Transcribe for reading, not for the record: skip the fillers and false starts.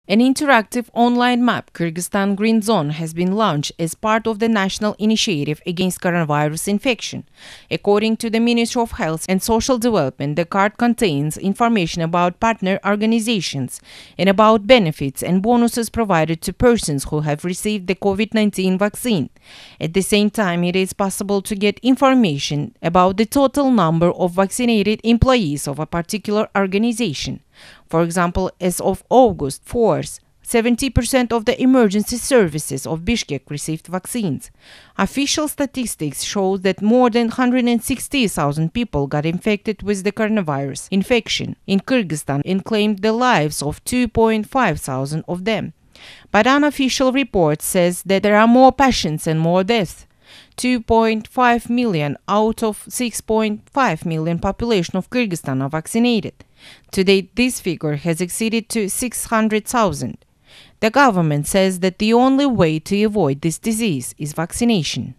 An interactive online map, Kyrgyzstan Green Zone, has been launched as part of the National Initiative Against Coronavirus Infection. According to the Ministry of Health and Social Development, the card contains information about partner organizations and about benefits and bonuses provided to persons who have received the COVID-19 vaccine. At the same time, it is possible to get information about the total number of vaccinated employees of a particular organization. For example, as of August 4th, 70% of the emergency services of Bishkek received vaccines. Official statistics show that more than 160,000 people got infected with the coronavirus infection in Kyrgyzstan and claimed the lives of 2,500 of them. But unofficial report says that there are more patients and more deaths. 2.5 million out of 6.5 million population of Kyrgyzstan are vaccinated. To date, this figure has exceeded to 600,000. The government says that the only way to avoid this disease is vaccination.